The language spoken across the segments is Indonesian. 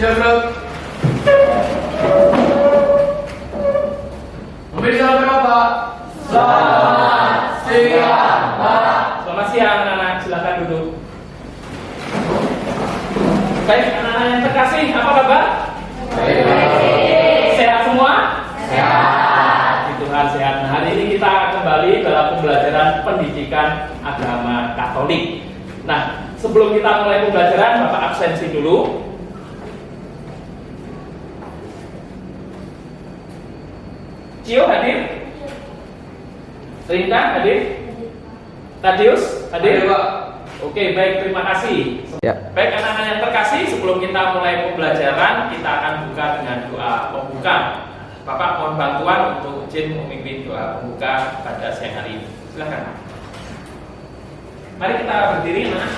Siap, Bro. Pemirsa berapa? Selamat siang, Pak. Selamat siang anak-anak, silakan duduk. Baik, anak-anak yang terkasih, apa kabar? Sehat semua? Sehat. Puji Tuhan sehat. Nah, hari ini kita kembali dalam pembelajaran pendidikan agama Katolik. Nah, sebelum kita mulai pembelajaran, Bapak absensi dulu. Cio hadir? Rinka hadir? Tadius hadir? Pak. Oke, baik, terima kasih. Ya. Baik, anak-anak yang terkasih, sebelum kita mulai pembelajaran, kita akan buka dengan doa pembuka. Bapak mohon bantuan untuk izin memimpin doa pembuka pada siang hari ini. Silakan. Mari kita berdiri, Mas.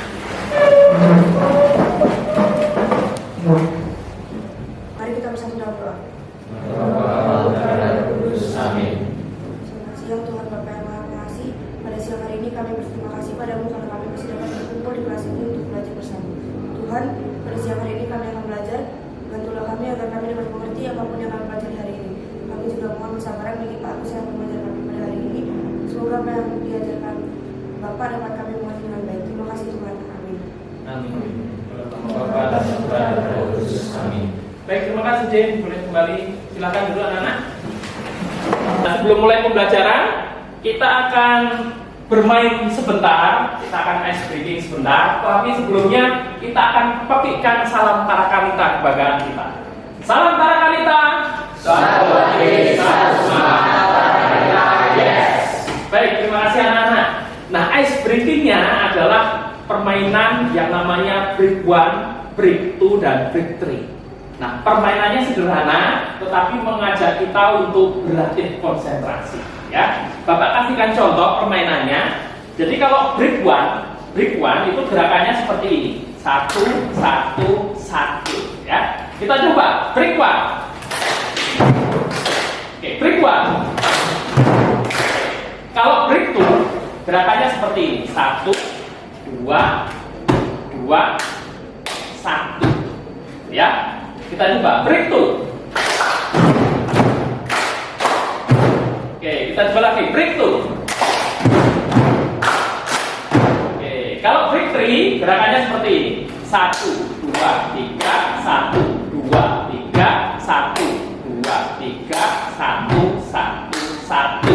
Mari kita bersatu dalam doa. Amin. Selamat siang Tuhan Bapa yang Maha Pengasih. Pada siang hari ini kami berterima kasih padamu karena kami masih dapat berkumpul di kelas ini untuk belajar bersama. Tuhan, pada siang hari ini kami akan belajar. Bantulah kami agar kami dapat mengerti apapun yang kami pelajari hari ini. Kami juga mohon kesabaran bagi Pak Agus yang mengajar kami pada hari ini. Semoga apa yang diajarkan Bapak dapat kami mengerti dengan baik. Terima kasih Tuhan. Amin. Amin. Bapak dan Putra dan Roh Kudus. Amin. Baik, terima kasih Jen. Boleh kembali. Silakan dulu anak-anak. Nah, sebelum mulai pembelajaran, kita akan bermain sebentar, kita akan ice breaking sebentar. Tapi sebelumnya kita akan petikkan salam Tarakanita kebanggaan kita. Salam Tarakanita. Satu lagi, satu semangat, Tarakanita, yes. Baik, terima kasih anak-anak. Nah, ice breakingnya adalah permainan yang namanya break 1, break 2, dan break 3. Nah, permainannya sederhana, tetapi mengajak kita untuk berlatih konsentrasi. Ya, Bapak kasihkan contoh permainannya. Jadi kalau break 1 itu gerakannya seperti ini, 1, 1, 1. Ya, kita coba break 1. Oke, break 1. Kalau break 2, gerakannya seperti ini, 1, 2, 2, 1. Ya. Kita coba break 2. Oke, kita coba lagi break 2. Oke, kalau break 3 gerakannya seperti ini. 1, 2, 3, 1, 2, 3, 1, 2, 3, 1, 1, 1.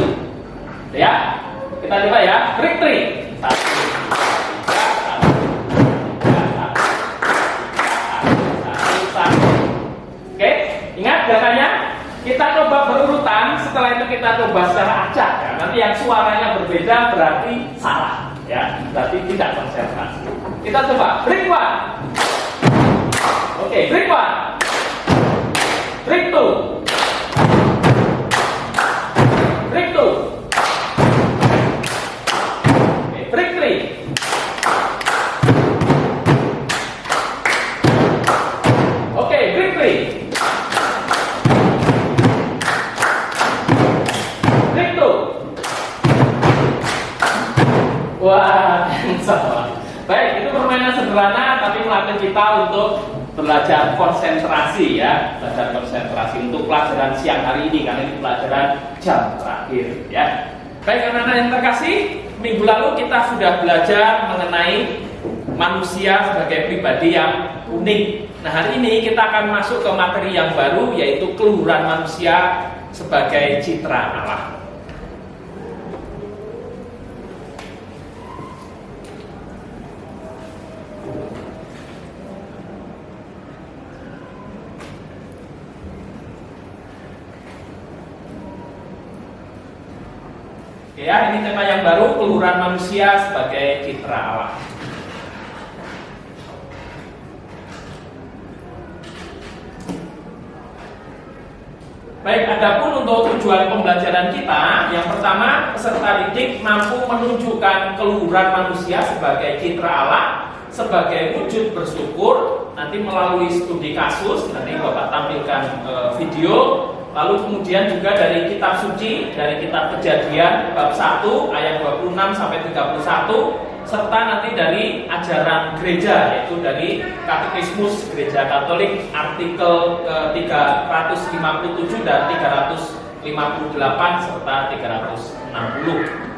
Ya. Kita coba ya, break 3. 1, ingat gerakannya, kita coba berurutan, setelah itu kita coba secara acak ya. Nanti yang suaranya berbeda berarti salah ya, berarti tidak konsentrasi. Kita coba break 1. Oke, break 1. Break 2. Break 2. Oke, break 3. Oke, break 3. Wah, salah. Baik, itu permainan sederhana tapi melatih kita untuk belajar konsentrasi ya, belajar konsentrasi untuk pelajaran siang hari ini karena ini pelajaran jam terakhir ya. Baik anak-anak yang terkasih, minggu lalu kita sudah belajar mengenai manusia sebagai pribadi yang unik. Nah, hari ini kita akan masuk ke materi yang baru yaitu keluhuran manusia sebagai citra Allah. Ya, ini tema yang baru, keluhuran manusia sebagai citra Allah. Baik, adapun untuk tujuan pembelajaran kita, yang pertama, peserta didik mampu menunjukkan keluhuran manusia sebagai citra Allah, sebagai wujud bersyukur, nanti melalui studi kasus, nanti Bapak tampilkan video. Lalu kemudian juga dari kitab suci, dari kitab Kejadian bab 1 ayat 26 sampai 31, serta nanti dari ajaran gereja, yaitu dari Katekismus Gereja Katolik artikel ke-357 dan 358 serta 360.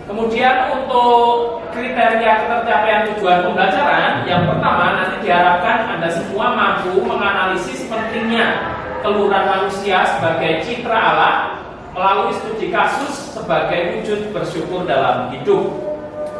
Kemudian untuk kriteria ketercapaian tujuan pembelajaran, yang pertama nanti diharapkan Anda semua mampu menganalisis pentingnya keluhuran manusia sebagai citra Allah melalui studi kasus sebagai wujud bersyukur dalam hidup.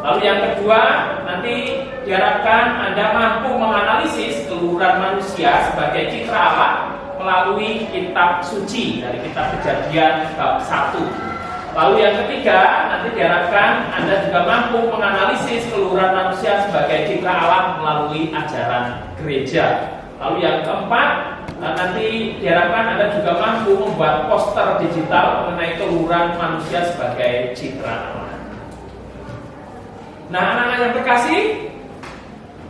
Lalu yang kedua, nanti diharapkan Anda mampu menganalisis keluhuran manusia sebagai citra Allah melalui kitab suci dari kitab Kejadian bab 1. Lalu yang ketiga, nanti diharapkan Anda juga mampu menganalisis keluhuran manusia sebagai citra Allah melalui ajaran gereja. Lalu yang keempat, nanti diharapkan Anda juga mampu membuat poster digital mengenai keluhuran manusia sebagai citra Allah. Nah, anak-anak yang terkasih,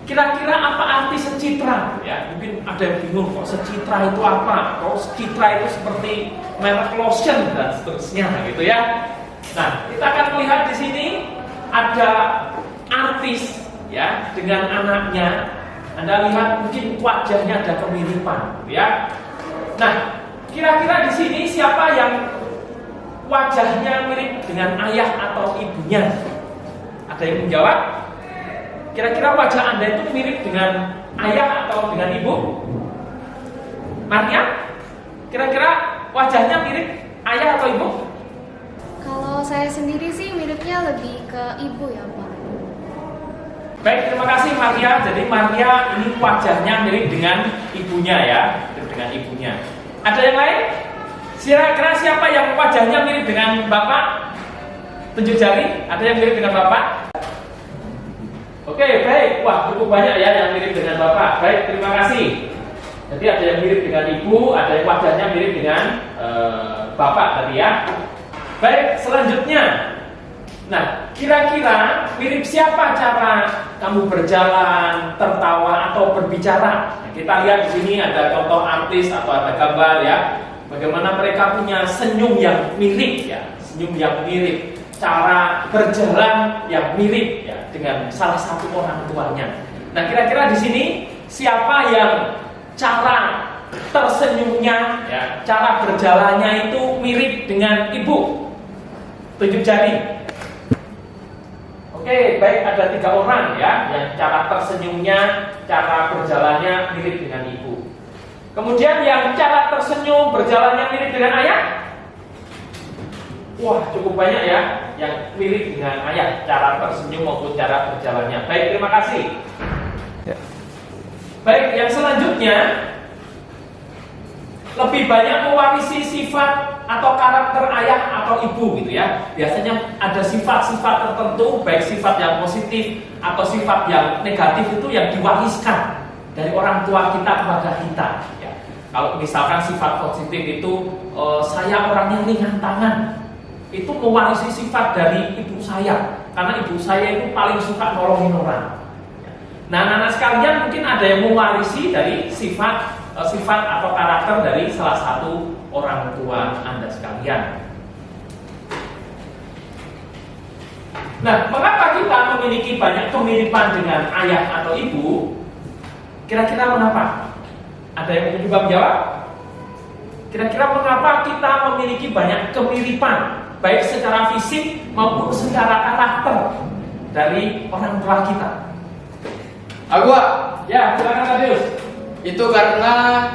kira-kira apa arti secitra? Ya, mungkin ada yang bingung, kok secitra itu apa? Kok secitra itu seperti merek lotion dan seterusnya, gitu ya. Nah, kita akan melihat di sini ada artis, ya, dengan anaknya. Anda lihat mungkin wajahnya ada kemiripan, ya. Nah, kira-kira di sini siapa yang wajahnya mirip dengan ayah atau ibunya? Ada yang menjawab? Kira-kira wajah Anda itu mirip dengan ayah atau dengan ibu? Maria? Kira-kira wajahnya mirip ayah atau ibu? Kalau saya sendiri sih miripnya lebih ke ibu ya Pak. Baik, terima kasih Maria. Jadi Maria ini wajahnya mirip dengan ibunya ya, mirip dengan ibunya. Ada yang lain? Kira-kira siapa yang wajahnya mirip dengan bapak? Tunjuk jari. Ada yang mirip dengan bapak? Oke, baik. Wah, cukup banyak ya yang mirip dengan bapak. Baik, terima kasih. Jadi ada yang mirip dengan ibu, ada yang wajahnya mirip dengan bapak tadi ya. Baik, selanjutnya. Nah, kira-kira mirip siapa cara kamu berjalan, tertawa atau berbicara? Nah, kita lihat di sini ada contoh artis atau ada gambar ya. Bagaimana mereka punya senyum yang mirip ya, senyum yang mirip, cara berjalan yang mirip ya dengan salah satu orang tuanya. Nah, kira-kira di sini siapa yang cara tersenyumnya ya, cara berjalannya itu mirip dengan ibu? Tunjuk jari. Oke, baik, ada 3 orang ya yang cara tersenyumnya, cara berjalannya mirip dengan ibu. Kemudian yang cara tersenyum berjalannya mirip dengan ayah? Wah, cukup banyak ya yang mirip dengan ayah, cara tersenyum maupun cara berjalannya. Baik, terima kasih. Ya. Baik, yang selanjutnya lebih banyak mewarisi sifat atau karakter ayah atau ibu gitu ya. Biasanya ada sifat-sifat tertentu, baik sifat yang positif atau sifat yang negatif itu yang diwariskan dari orang tua kita kepada kita ya. Kalau misalkan sifat positif itu saya orangnya ringan tangan, itu mewarisi sifat dari ibu saya, karena ibu saya itu paling suka nolongin orang. Nah, anak-anak sekalian mungkin ada yang mewarisi dari sifat atau karakter dari salah satu orang tua Anda sekalian. Nah, mengapa kita memiliki banyak kemiripan dengan ayah atau ibu? Kira-kira mengapa? Ada yang mau coba menjawab? Kira-kira mengapa kita memiliki banyak kemiripan, baik secara fisik maupun secara karakter dari orang tua kita? Agua. Ya, silakan Tadius. Itu karena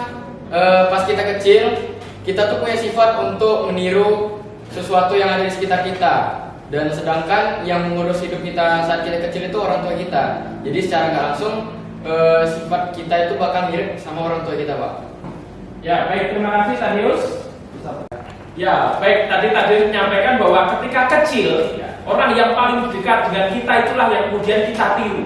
pas kita kecil, kita tuh punya sifat untuk meniru sesuatu yang ada di sekitar kita. Dan sedangkan yang mengurus hidup kita saat kita kecil itu orang tua kita. Jadi secara nggak langsung sifat kita itu bakal mirip sama orang tua kita, Pak. Ya, baik, terima kasih Tadius. Ya, baik, tadi Tadius menyampaikan bahwa ketika kecil ya, orang yang paling dekat dengan kita itulah yang kemudian kita tiru.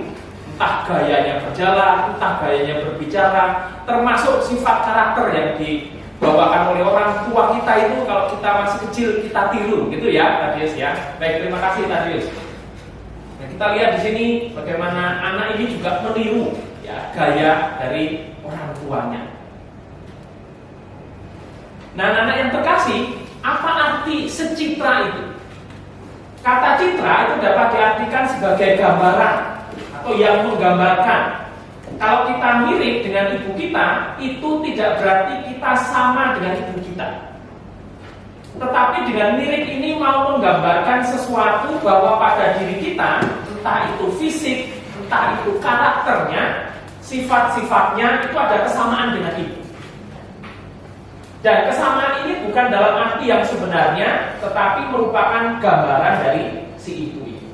Entah gayanya berjalan, entah gayanya berbicara, termasuk sifat karakter yang dibawakan oleh orang tua kita itu kalau kita masih kecil kita tiru, gitu ya, Tadius ya. Baik, terima kasih Tadius. Nah, kita lihat di sini bagaimana anak ini juga meniru ya gaya dari orang tuanya. Nah, anak-anak yang terkasih, apa arti secitra itu? Kata citra itu dapat diartikan sebagai gambaran atau yang menggambarkan. Kalau kita mirip dengan ibu kita, itu tidak berarti kita sama dengan ibu kita. Tetapi dengan mirip ini mau menggambarkan sesuatu bahwa pada diri kita, entah itu fisik, entah itu karakternya, sifat-sifatnya itu ada kesamaan dengan ibu. Dan kesamaan ini bukan dalam arti yang sebenarnya, tetapi merupakan gambaran dari si ibu itu.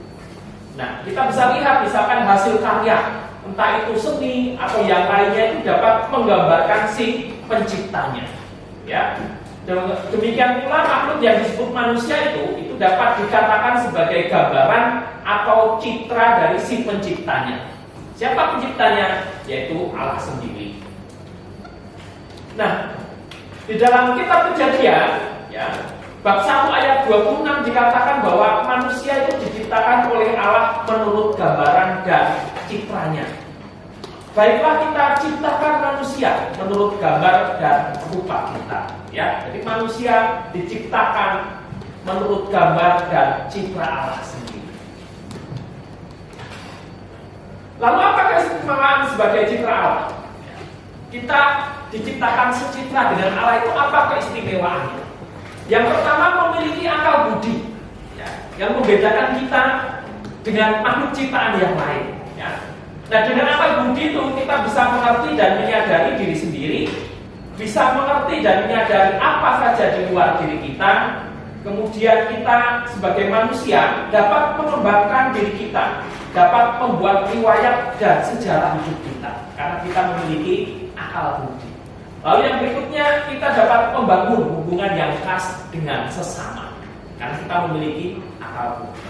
Nah, kita bisa lihat misalkan hasil karya, entah itu seni atau yang lainnya, itu dapat menggambarkan si penciptanya. Ya, demikian pula makhluk yang disebut manusia itu dapat dikatakan sebagai gambaran atau citra dari si penciptanya. Siapa penciptanya? Yaitu Allah sendiri. Nah, di dalam kitab Kejadian, ya, bab 1 ayat 26 dikatakan bahwa manusia itu diciptakan oleh Allah menurut gambaran dan citranya. Baiklah, kita ciptakan manusia menurut gambar dan rupa kita. Ya, jadi manusia diciptakan menurut gambar dan citra Allah sendiri. Lalu apa keistimewaan sebagai citra Allah? Kita diciptakan secitra dengan Allah, itu apa keistimewaannya? Yang pertama, memiliki akal budi, ya, yang membedakan kita dengan makhluk ciptaan yang lain. Ya. Nah, dengan akal budi itu kita bisa mengerti dan menyadari diri sendiri, bisa mengerti dan menyadari apa saja di luar diri kita. Kemudian kita sebagai manusia dapat mengembangkan diri kita, dapat membuat riwayat dan sejarah hidup kita, karena kita memiliki akal budi. Lalu yang berikutnya, kita dapat membangun hubungan yang khas dengan sesama, karena kita memiliki akal budi.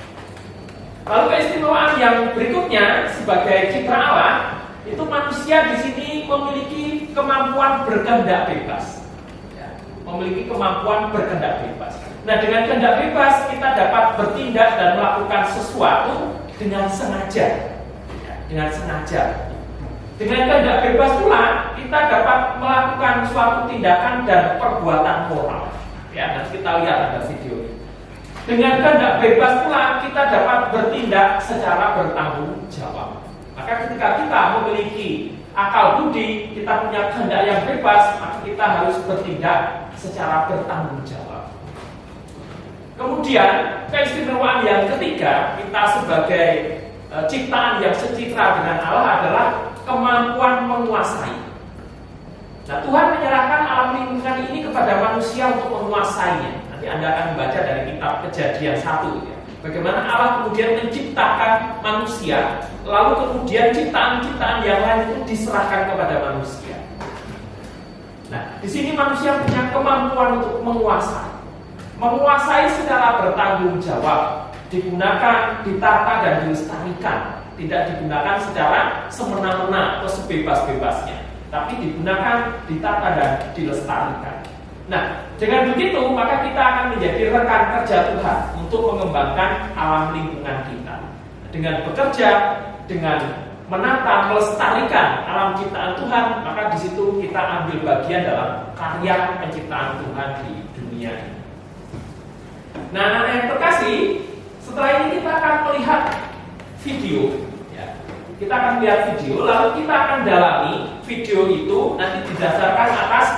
Lalu keistimewaan yang berikutnya sebagai citra Allah, itu manusia di sini memiliki kemampuan berkehendak bebas. Ya, memiliki kemampuan berkehendak bebas. Nah, dengan kehendak bebas kita dapat bertindak dan melakukan sesuatu dengan sengaja. Ya, dengan sengaja. Dengan kehendak bebas pula kita dapat melakukan suatu tindakan dan perbuatan moral. Ya, nanti kita lihat ada video ini. Dengan kehendak bebas pula kita dapat bertindak secara bertanggung jawab. Maka ketika kita memiliki akal budi, kita punya kehendak yang bebas, maka kita harus bertindak secara bertanggung jawab. Kemudian keistimewaan yang ketiga, kita sebagai ciptaan yang secitra dengan Allah adalah kemampuan menguasai. Nah, Tuhan menyerahkan alam lingkungan ini kepada manusia untuk menguasainya. Nanti Anda akan membaca dari kitab Kejadian 1, ya. Bagaimana Allah kemudian menciptakan manusia, lalu kemudian ciptaan-ciptaan yang lain itu diserahkan kepada manusia. Nah, di sini manusia punya kemampuan untuk menguasai. Menguasai secara bertanggung jawab, digunakan, ditata dan dilestarikan. Tidak digunakan secara semena-mena atau sebebas-bebasnya, tapi digunakan, ditata dan dilestarikan. Nah, dengan begitu maka kita akan menjadi rekan kerja Tuhan untuk mengembangkan alam lingkungan kita. Dengan bekerja, dengan menata, melestarikan alam ciptaan Tuhan, maka di situ kita ambil bagian dalam karya penciptaan Tuhan di dunia ini. Nah, anak-anak yang terkasih, setelah ini kita akan melihat video. Ya. Kita akan melihat video, lalu kita akan dalami video itu nanti didasarkan atas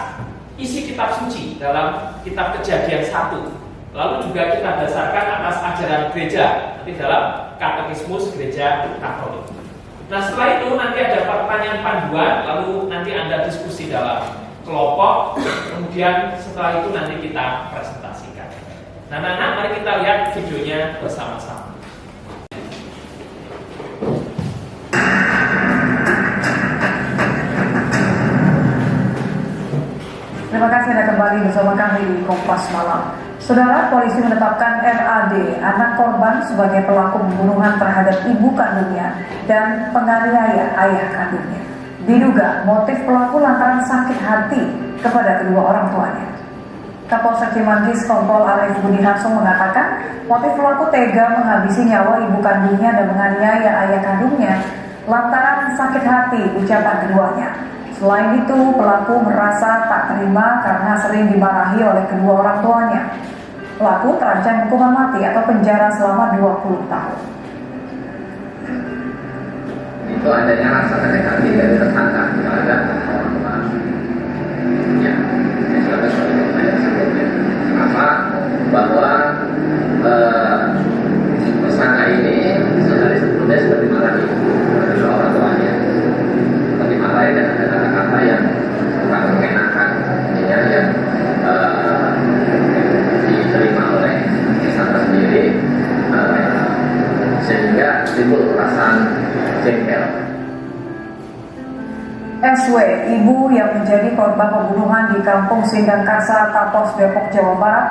isi kitab suci dalam kitab Kejadian 1. Lalu juga kita dasarkan atas ajaran gereja nanti dalam katekismus gereja Katolik. Nah, setelah itu nanti ada pertanyaan panduan, lalu nanti Anda diskusi dalam kelompok. Kemudian setelah itu nanti kita presentasikan. Nah, anak-anak, mari kita lihat videonya bersama-sama. Terima kasih Anda kembali bersama kami di Kompas Malam. Saudara, polisi menetapkan RAD, anak korban, sebagai pelaku pembunuhan terhadap ibu kandungnya dan penganiaya ayah kandungnya. Diduga motif pelaku lantaran sakit hati kepada kedua orang tuanya. Kapolsek Cimanggis Kompol Arif Budi Harso mengatakan motif pelaku tega menghabisi nyawa ibu kandungnya dan menganiaya ayah kandungnya lantaran sakit hati, ucapan keduanya. Selain itu, pelaku merasa tak terima karena sering dimarahi oleh kedua orang tuanya. Pelaku terancam hukuman mati atau penjara selama 20 tahun. Itu adanya rasa sakit hati dari tersangka terhadap orang tua. Ya, saya silakan sebagai pertanyaan sebelumnya. Kenapa? Bahwa tersangka ini sebenarnya sebelumnya sudah dimarahi oleh orang tuanya. Seperti dimarahi dan ada kata-kata yang bukan mengenakan, yang diterima oleh tersangka sendiri, sehingga timbul perasaan jengkel. SW, ibu yang menjadi korban pembunuhan di Kampung Sindangkasa, Tapos, Depok, Jawa Barat,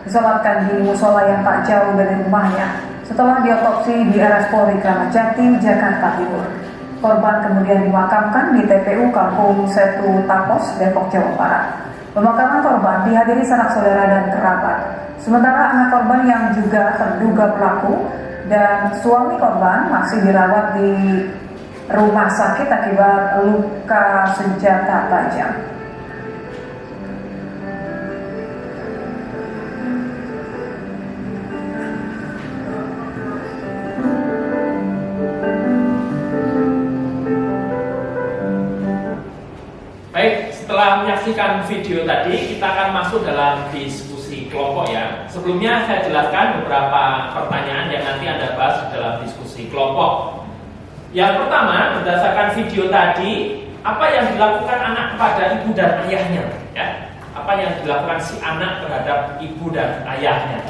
disolatkan di musola yang tak jauh dari rumahnya setelah diotopsi di RS Polri Kramat Jati, Jakarta Timur. Korban kemudian dimakamkan di TPU Kampung Setu, Tapos, Depok, Jawa Barat. Pemakaman korban dihadiri sanak saudara dan kerabat. Sementara anak korban yang juga terduga pelaku dan suami korban masih dirawat di rumah sakit akibat luka senjata tajam. Baik, setelah menyaksikan video tadi, kita akan masuk dalam diskusi kelompok ya. Sebelumnya saya jelaskan beberapa pertanyaan yang nanti Anda bahas dalam diskusi kelompok. Yang pertama, berdasarkan video tadi, apa yang dilakukan anak kepada ibu dan ayahnya? Ya, apa yang dilakukan si anak terhadap ibu dan ayahnya?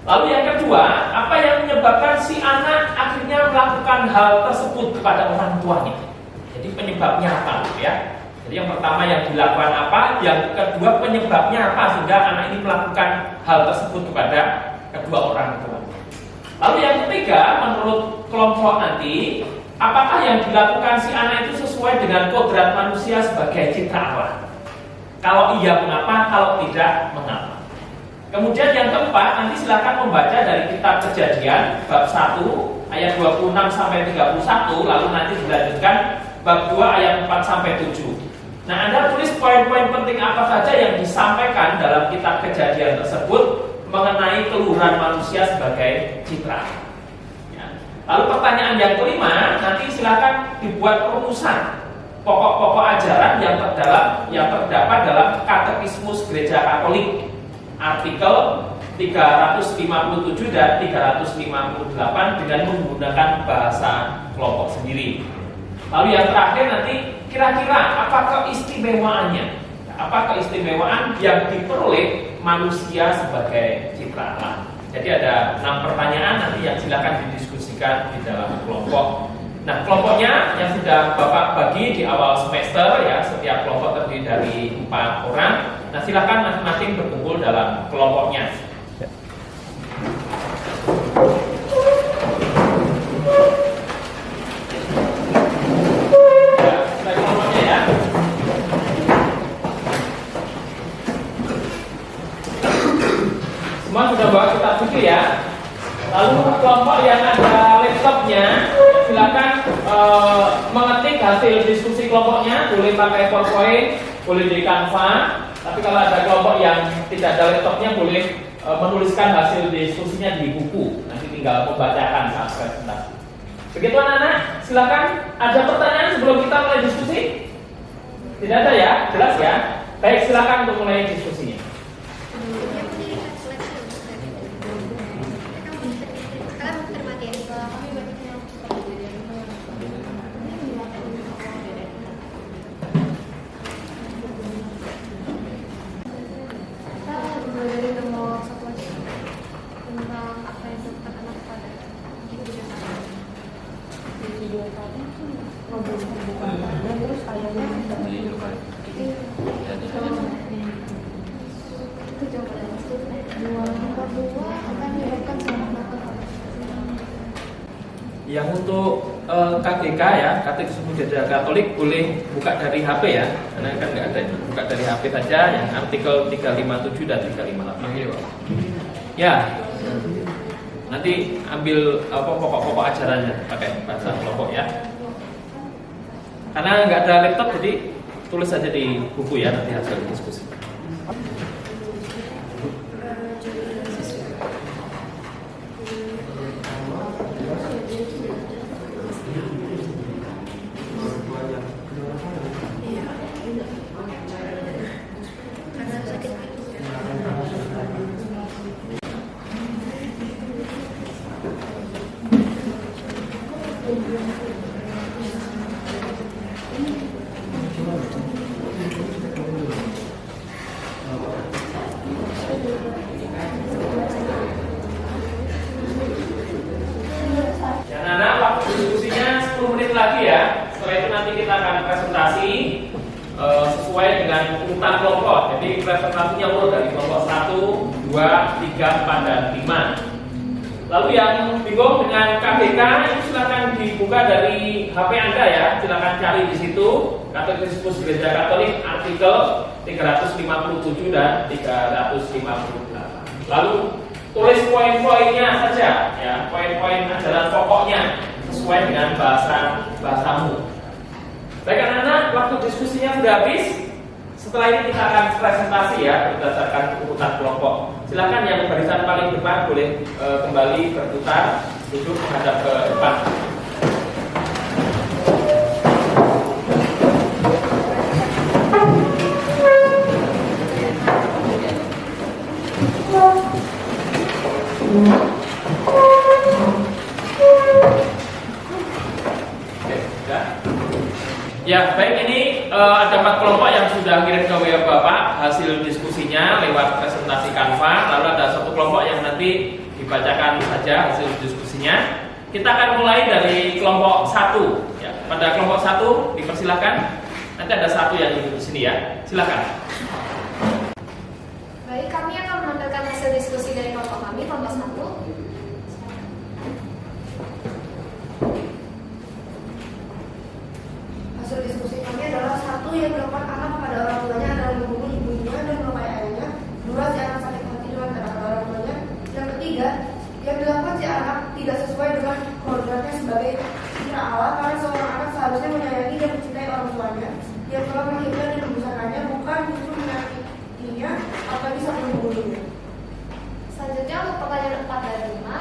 Lalu yang kedua, apa yang menyebabkan si anak akhirnya melakukan hal tersebut kepada orang tuanya? Jadi penyebabnya apa? Ya. Jadi yang pertama yang dilakukan apa? Yang kedua penyebabnya apa sehingga anak ini melakukan hal tersebut kepada kedua orang tua? Lalu yang ketiga, menurut kelompok nanti, apakah yang dilakukan si anak itu sesuai dengan kodrat manusia sebagai citra Allah? Kalau iya, mengapa? Kalau tidak, mengapa? Kemudian yang keempat, nanti silakan membaca dari kitab Kejadian bab 1 ayat 26 sampai 31, lalu nanti dilanjutkan bab 2 ayat 4 sampai 7. Nah, Anda tulis poin-poin penting apa saja yang disampaikan dalam kitab Kejadian tersebut mengenai keluhuran manusia sebagai citra. Ya. Lalu pertanyaan yang kelima, nanti silakan dibuat rumusan pokok-pokok ajaran yang terdapat dalam Katekismus Gereja Katolik, artikel 357 dan 358 dengan menggunakan bahasa kelompok sendiri. Lalu yang terakhir nanti kira-kira apa keistimewaannya? Apa keistimewaan yang diperoleh manusia sebagai citra Allah? Jadi ada 6 pertanyaan nanti yang silakan didiskusikan di dalam kelompok. Nah, kelompoknya yang sudah Bapak bagi di awal semester ya, setiap kelompok terdiri dari 4 orang. Nah, silakan masing-masing berkumpul dalam kelompoknya. Semua sudah bawa kitab suci ya. Lalu kelompok yang ada laptopnya silakan mengetik hasil diskusi kelompoknya, boleh pakai PowerPoint, boleh di Canva. Tapi kalau ada kelompok yang tidak ada laptopnya boleh menuliskan hasil diskusinya di buku. Nanti tinggal membacakan saat presentasi. Begitu anak-anak, silakan. Ada pertanyaan sebelum kita mulai diskusi? Tidak ada ya? Jelas ya? Baik, silakan untuk mulai diskusinya. Yang untuk KGK ya, Katekismus Gereja Katolik boleh buka dari HP ya, karena kan nggak ada, buka dari HP saja yang artikel 357 dan 358. Ya, nanti ambil pokok-pokok ajarannya pakai bahasa kelompok ya. Karena nggak ada laptop jadi tulis saja di buku ya nanti hasil diskusi. Ya, Nana, waktu diskusinya 10 menit lagi ya. Setelah itu nanti kita akan presentasi sesuai dengan urutan kelompok. Jadi presentasinya urut dari kelompok 1, 2, 3, 4, dan 5. Lalu yang bingung dengan KBK itu silakan dibuka dari HP Anda ya. Silakan cari di situ Katekismus Gereja Katolik artikel 357 dan 358. Lalu tulis poin-poinnya saja ya, poin-poin ajaran pokoknya sesuai dengan bahasamu. Baik anak-anak, waktu diskusinya sudah habis. Setelah ini kita akan presentasi ya berdasarkan urutan kelompok. Silakan yang barisan paling depan boleh kembali berputar, duduk menghadap ke depan. Ya, baik, ini ada 4 kelompok yang sudah kirim ke WA Bapak hasil diskusinya lewat presentasi Canva. Lalu ada 1 kelompok yang nanti dibacakan saja hasil diskusinya. Kita akan mulai dari kelompok 1 ya. Pada kelompok 1 dipersilakan. Nanti ada 1 yang duduk di sini ya. Silakan. Baik, kami akan menampilkan hasil diskusi dari kelompok kami, kelompok 1. Hasil diskusi kami adalah 1, yang dilakukan anak pada orang tuanya adalah membunuh ibunya dan melukai ayahnya. 2, si anak sakit hati dengan kata-kata orang tuanya. Yang ketiga, yang dilakukan si anak tidak sesuai dengan kodratnya sebagai citra Allah, karena seorang anak seharusnya menyayangi dan mencintai orang tuanya yang telah melahirkan dan membesarkannya, bukan justru menyakitinya apalagi sampai membunuhnya. Selanjutnya untuk pertanyaan 4 dan 5.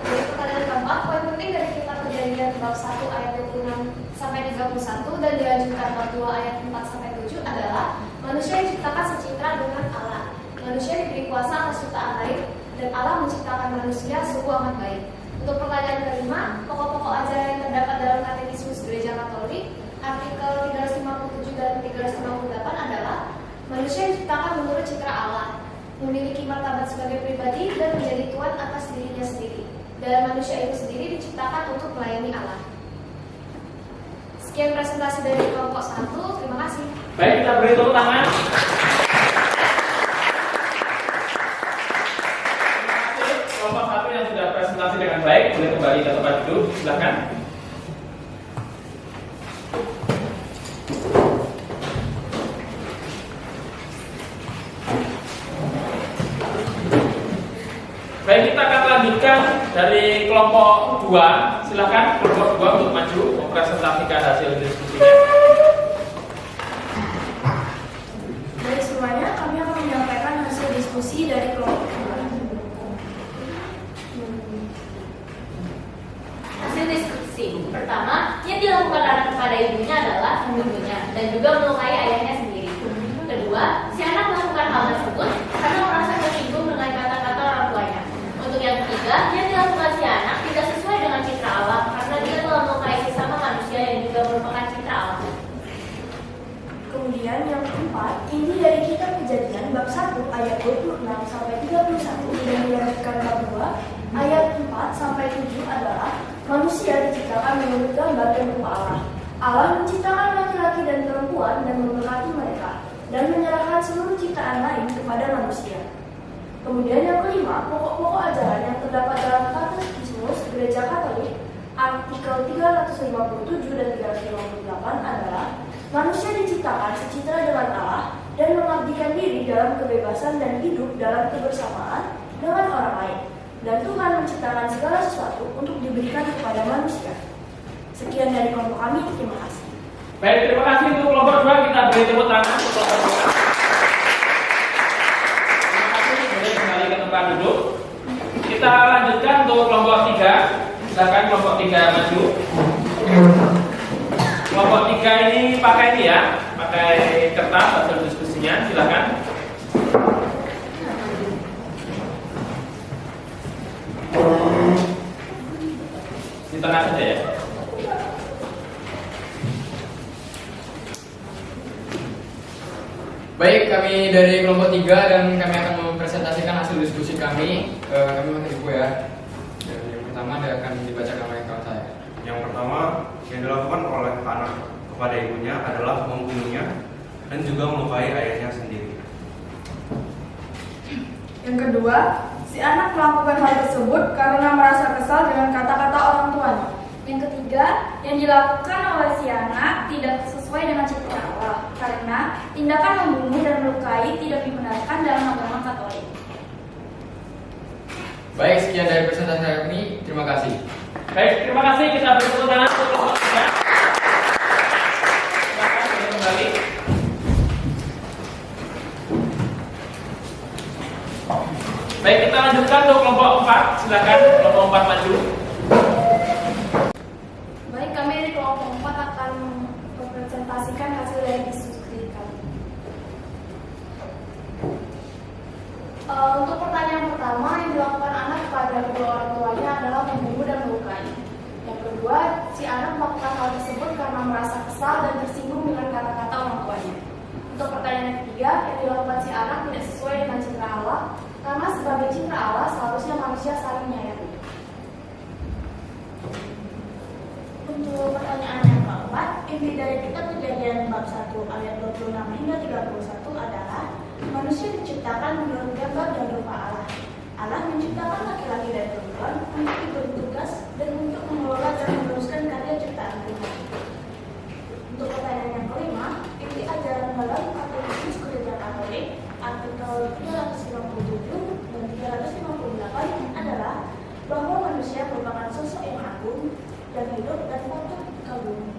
Dari pertanyaan keempat, poin penting dari kitab Kejadian bab 1 ayat 26 sampai 31 dan dilanjutkan bab 2 ayat 4 sampai 7 adalah manusia diciptakan secitra dengan Allah. Manusia diberi kuasa atas ciptaan lain dan Allah menciptakan manusia sungguh amat baik. Untuk pertanyaan kelima, pokok-pokok ajaran yang terdapat dalam Katekismus Gereja Katolik artikel 357 dan 358 adalah manusia diciptakan menurut citra Allah, memiliki martabat sebagai pribadi dan menjadi tuan atas dirinya sendiri. Dan manusia itu sendiri diciptakan untuk melayani Allah. Sekian presentasi dari kelompok 1. Terima kasih. Baik, kita beri tepuk tangan. Kelompok 1 yang sudah presentasi dengan baik boleh kembali ke tempat duduk. Silakan. Baik, kita akan lanjutkan dari kelompok 2. Silakan kelompok 2 untuk maju mempresentasikan hasil diskusinya. Dari semuanya, kami akan menyampaikan hasil diskusi dari kelompok 2. Hasil diskusi pertama, yang dilakukan anak kepada ibunya adalah membunuhnya dan juga melukai ayahnya sendiri. Kedua, si anak melakukan hal tersebut karena merasa tersinggung dengan kata-kata orang tuanya. Untuk yang ketiga, yang dilakukan si anak tidak sesuai dengan citra Allah karena dia telah melukai sesama manusia yang juga merupakan citra Allah. Kemudian yang keempat, ini dari kitab Kejadian bab 1 ayat 26 sampai 31 dan dilanjutkan bab 2 ayat 4 sampai 7 adalah manusia diciptakan menurut gambar dan rupa Allah. Allah menciptakan laki-laki dan perempuan dan memberkati mereka dan menyerahkan seluruh ciptaan lain kepada manusia. Kemudian yang kelima, pokok-pokok ajaran yang terdapat dalam Katekismus Gereja Katolik artikel 357 dan 358 adalah manusia diciptakan secitra dengan Allah dan mengabdikan diri dalam kebebasan dan hidup dalam kebersamaan dengan orang lain. Dan Tuhan menciptakan segala sesuatu untuk diberikan kepada manusia. Sekian dari kelompok kami, terima kasih. Baik, terima kasih untuk kelompok 2. Kita beri tepuk tangan untuk kelompok 2. Terima kasih, boleh kembali ke tempat duduk. Kita lanjutkan untuk kelompok 3. Silakan kelompok 3 maju. Kelompok 3 ini pakai ini ya, pakai kertas hasil diskusinya. Silakan. Di tengah saja ya. Baik, kami dari kelompok 3 dan kami akan mempresentasikan hasil diskusi kami. Kami pakai buku ya. Yang pertama akan dibacakan oleh kawan saya. Yang pertama yang dilakukan oleh anak kepada ibunya adalah membunuhnya dan juga melukai ayahnya sendiri. Yang kedua, si anak melakukan hal tersebut karena merasa kesal dengan kata-kata orang tuanya. Yang ketiga, yang dilakukan oleh si anak tidak sesuai dengan ciptaan Allah karena tindakan membunuh dan melukai tidak dibenarkan dalam agama Katolik. Baik, sekian dari presentasi kami. Terima kasih. Baik, terima kasih. Kita beri tepuk tangan untuk kelompok 3. Silakan boleh kembali. Baik, kita lanjutkan untuk kelompok 4. Silakan kelompok 4 maju. Baik, kami dari kelompok 4 akan mempresentasikan hasil dari diskusi kami. Untuk pertanyaan pertama, yang dilakukan anak kepada kedua orang tuanya adalah membunuh dan melukai. Yang kedua, si anak melakukan hal tersebut karena merasa kesal dan tersinggung dengan kata-kata orang tuanya. Untuk pertanyaan yang ketiga, yang dilakukan si anak tidak sesuai dengan citra Allah, karena sebagai citra Allah seharusnya manusia saling menyayangi. Untuk pertanyaan yang keempat, inti dari kitab Kejadian bab 1 ayat 26 hingga 31 adalah manusia diciptakan menurut gambar dan rupa Allah. Allah menciptakan laki-laki dan perempuan untuk diberi tugas dan untuk mengelola dan meneruskan karya ciptaan Tuhan. Untuk pertanyaan yang kelima, inti ajaran dalam Katekismus Gereja Katolik artikel 357 dan 358 adalah bahwa manusia merupakan sosok yang agung dan hidup dan patut kagum,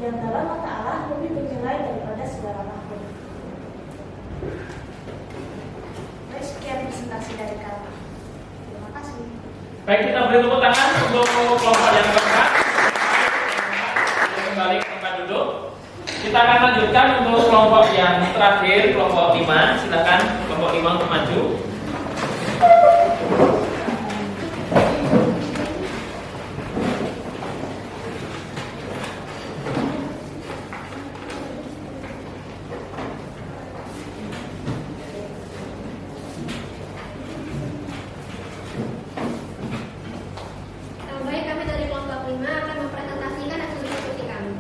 yang dalam mata Allah lebih bernilai daripada segala makhluk. Baik, sekian presentasi dari kami. Terima kasih. Baik, kita beri tepuk tangan untuk kelompok yang keempat. Kembali ke tempat duduk. Kita akan lanjutkan untuk kelompok yang terakhir, kelompok 5. Silakan kelompok 5 untuk maju. Baik, kami dari kelompok 5 akan mempresentasikan hasil diskusi kami.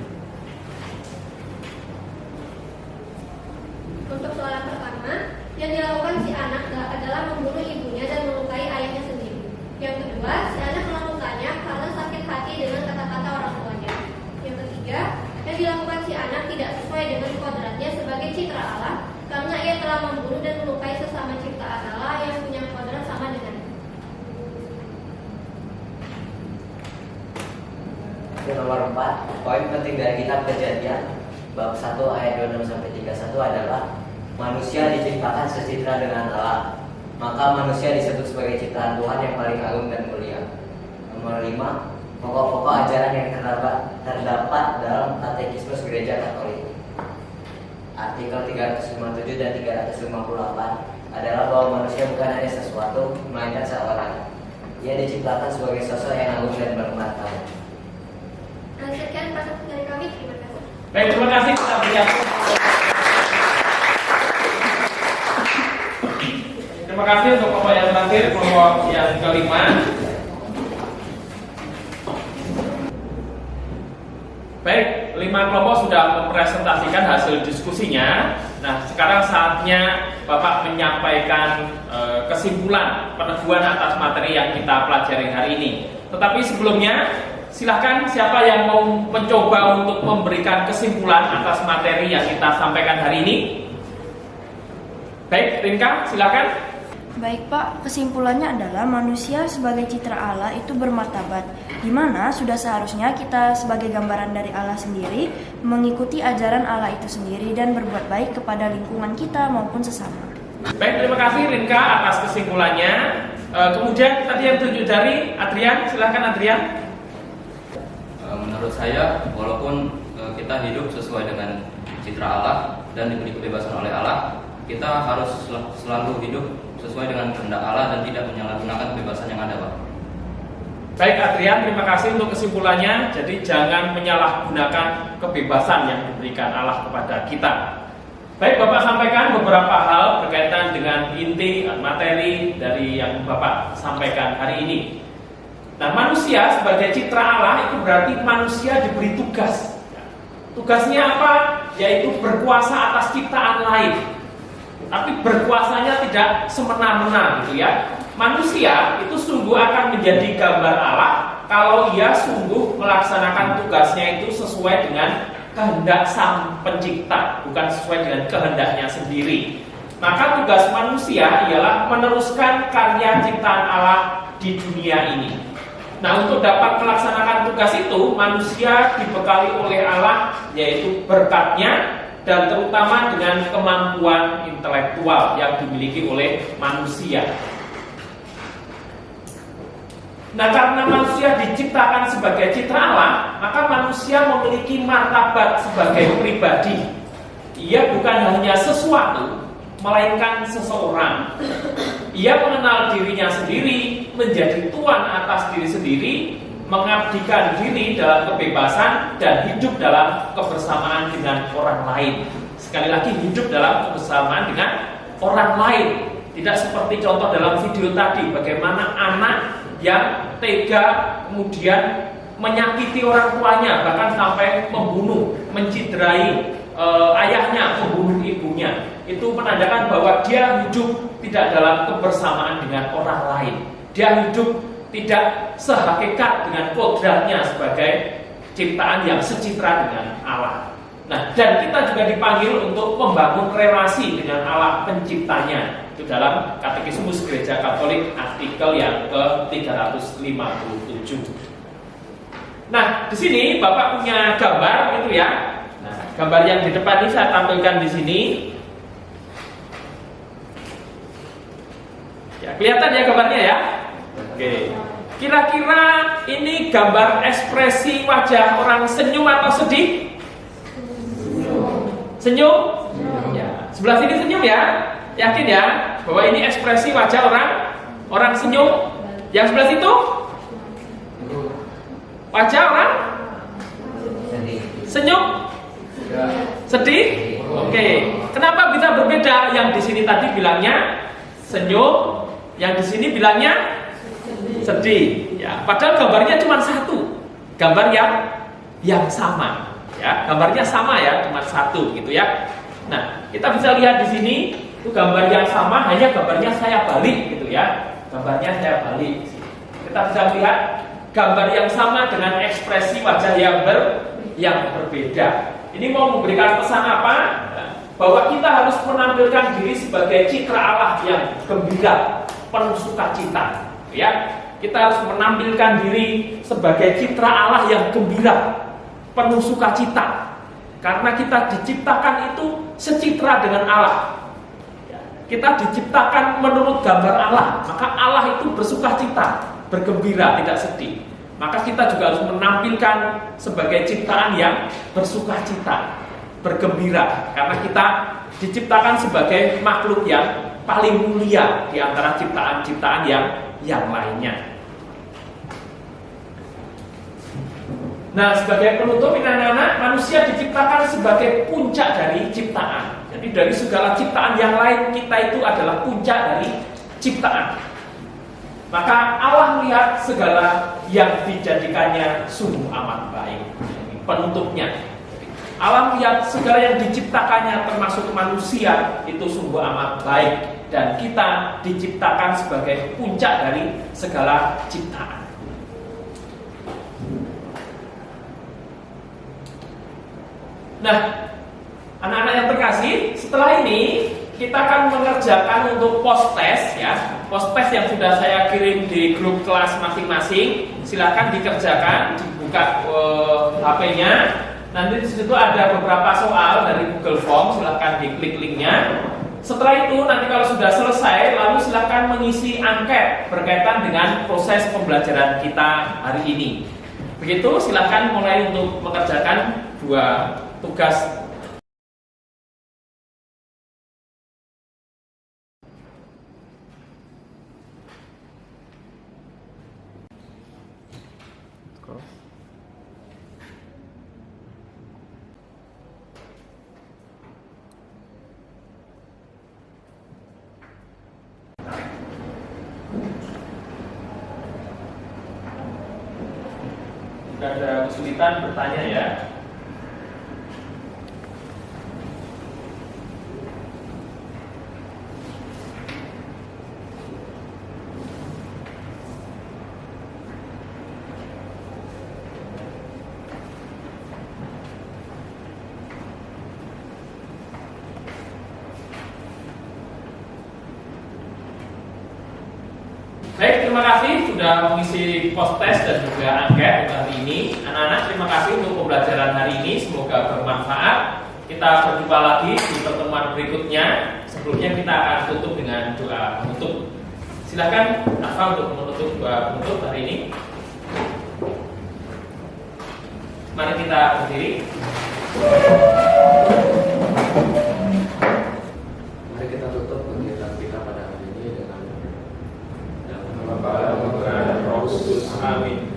Untuk soalan pertama, yang dilakukan si anak adalah membunuh ibunya dan melukai ayahnya sendiri. Yang kedua, si anak melakukannya karena sakit hati dengan kata-kata orang tuanya. Yang ketiga, yang dilakukan si anak tidak sesuai dengan kodratnya sebagai citra Allah karena ia telah membunuh dan melukai sesama ciptaan Allah yang punya kodrat sama dengannya. Nomor 4, poin penting dari kitab Kejadian bab 1 ayat 26 sampai 31 adalah manusia diciptakan secitra dengan Allah, maka manusia disebut sebagai ciptaan Tuhan yang paling agung dan mulia. Nomor 5, pokok-pokok ajaran yang terdapat dalam Katekismus Gereja Katolik. Artikel 357 dan 358 adalah bahwa manusia bukan hanya sesuatu, melainkan seorang. Ia diciptakan sebagai sosok yang agung dan bermartabat. Sekian presentasi dari kami, terima kasih. Baik, terima kasih. Kita beri aplaus. Terima kasih untuk kelompok yang terakhir, kelompok yang kelima. Baik, 5 kelompok sudah mempresentasikan hasil diskusinya. Nah, sekarang saatnya Bapak menyampaikan kesimpulan peneguhan atas materi yang kita pelajari hari ini. Tetapi sebelumnya, silahkan siapa yang mau mencoba untuk memberikan kesimpulan atas materi yang kita sampaikan hari ini. Baik, Rinka, silakan. Baik Pak, kesimpulannya adalah manusia sebagai citra Allah itu bermartabat, di mana sudah seharusnya kita sebagai gambaran dari Allah sendiri mengikuti ajaran Allah itu sendiri dan berbuat baik kepada lingkungan kita maupun sesama. Baik, terima kasih Rinka atas kesimpulannya. Kemudian tadi yang tunjuk jari, Adrian, silahkan Adrian. Menurut saya, walaupun kita hidup sesuai dengan citra Allah dan diberi kebebasan oleh Allah, kita harus selalu hidup sesuai dengan kehendak Allah dan tidak menyalahgunakan kebebasan yang ada, Pak. Baik Adrian, terima kasih untuk kesimpulannya. Jadi jangan menyalahgunakan kebebasan yang diberikan Allah kepada kita. Baik, Bapak sampaikan beberapa hal berkaitan dengan inti materi dari yang Bapak sampaikan hari ini. Nah, manusia sebagai citra Allah itu berarti manusia diberi tugas. Tugasnya apa? Yaitu berkuasa atas ciptaan lain. Tapi berkuasanya tidak semena-mena gitu ya. Manusia itu sungguh akan menjadi gambar Allah kalau ia sungguh melaksanakan tugasnya itu sesuai dengan kehendak sang pencipta, bukan sesuai dengan kehendaknya sendiri. Maka tugas manusia ialah meneruskan karya ciptaan Allah di dunia ini. Nah, untuk dapat melaksanakan tugas itu, manusia dibekali oleh Allah yaitu berkatnya dan terutama dengan kemampuan intelektual yang dimiliki oleh manusia. Nah, karena manusia diciptakan sebagai citra Allah, maka manusia memiliki martabat sebagai pribadi. Ia bukan hanya sesuatu, melainkan seseorang. Ia mengenal dirinya sendiri, menjadi tuan atas diri sendiri, mengabdikan diri dalam kebebasan dan hidup dalam kebersamaan dengan orang lain. Sekali lagi, hidup dalam kebersamaan dengan orang lain. Tidak seperti contoh dalam video tadi, bagaimana anak yang tega kemudian menyakiti orang tuanya, bahkan sampai membunuh, menciderai ayahnya, membunuh ibunya. Itu menandakan bahwa dia hidup tidak dalam kebersamaan dengan orang lain. Dia hidup tidak sehakikat dengan kodratnya sebagai ciptaan yang secitra dengan Allah. Nah, dan kita juga dipanggil untuk membangun relasi dengan Allah penciptanya. Itu dalam Katekismus Gereja Katolik artikel yang ke-357. Nah, di sini Bapak punya gambar itu ya. Nah, gambar yang di depan ini saya tampilkan di sini. Ya, kelihatan ya gambarnya ya? Oke. Kira-kira ini gambar ekspresi wajah orang senyum atau sedih? Senyum? Ya. Sebelah sini senyum ya? Yakin ya? Bahwa ini ekspresi wajah orang senyum? Yang sebelah situ? Wajah orang? Senyum? Sedih? Oke. Kenapa bisa berbeda? Yang di sini tadi bilangnya senyum, yang di sini bilangnya sedih. Ya, padahal gambarnya cuma satu, gambar yang sama. Ya, gambarnya sama ya, cuma satu gitu ya. Nah, kita bisa lihat di sini itu gambar yang sama, hanya gambarnya saya balik gitu ya. Gambarnya saya balik. Kita bisa lihat gambar yang sama dengan ekspresi wajah yang berbeda. Ini mau memberikan pesan apa? Bahwa kita harus menampilkan diri sebagai citra Allah yang gembira, penuh sukacita. Ya, kita harus menampilkan diri sebagai citra Allah yang gembira, penuh sukacita. Karena kita diciptakan itu secitra dengan Allah. Kita diciptakan menurut gambar Allah, maka Allah itu bersukacita, bergembira, tidak sedih. Maka kita juga harus menampilkan sebagai ciptaan yang bersukacita, bergembira, karena kita diciptakan sebagai makhluk yang paling mulia di antara ciptaan-ciptaan yang lainnya. Nah, sebagai penutup ini anak-anak, manusia diciptakan sebagai puncak dari ciptaan. Jadi dari segala ciptaan yang lain, kita itu adalah puncak dari ciptaan. Maka Allah melihat segala yang dijadikannya sungguh amat baik. Penutupnya, Allah melihat segala yang diciptakannya termasuk manusia itu sungguh amat baik. Dan kita diciptakan sebagai puncak dari segala ciptaan. Nah, anak-anak yang terkasih, setelah ini kita akan mengerjakan untuk post test ya. Post test yang sudah saya kirim di grup kelas masing-masing. Silakan dikerjakan, dibuka HP-nya. Nanti di situ ada beberapa soal dari Google Form, silakan diklik linknya. Setelah itu nanti kalau sudah selesai, lalu silakan mengisi angket berkaitan dengan proses pembelajaran kita hari ini. Begitu, silakan mulai untuk mengerjakan 2 tugas. Jika ada kesulitan bertanya ya. Baik, terima kasih sudah mengisi post test dan juga angket untuk hari ini. Anak-anak, terima kasih untuk pembelajaran hari ini. Semoga bermanfaat. Kita berjumpa lagi di pertemuan berikutnya. Sebelumnya kita akan tutup dengan doa penutup. Silakan Nafa untuk menutup doa penutup hari ini. Mari kita berdiri. Mari kita tutup kegiatan kita pada hari ini dengan Bapa, Putra, dan Roh Kudus. Amin.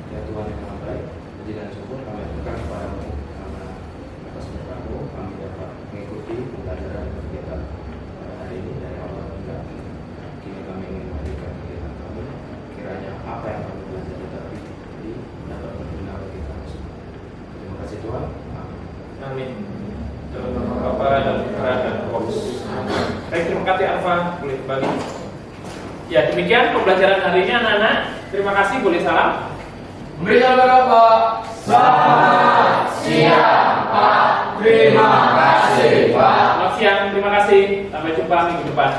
ya Tuhan yang maha baik. Puji dan syukur kami aturkan kepadamu karena atas berkat-Mu kami dapat mengikuti pembelajaran kegiatan pada hari ini dari awal hingga akhir. Kini kami ingin memberikan kegiatan kami. Kiranya apa yang kami pelajari tadi dapat berguna bagi kami semua. Terima kasih Tuhan. Amin. Amin. Dalam nama Bapa dan Putra dan Roh Kudus. Amin. Baik, terima kasih Alfa, boleh kembali. Ya, demikian pembelajaran hari ini anak-anak. Terima kasih, boleh salam. Memberikan Bapak. Selamat siang Pak. Terima kasih Pak. Selamat siang, terima kasih. Sampai jumpa minggu depan.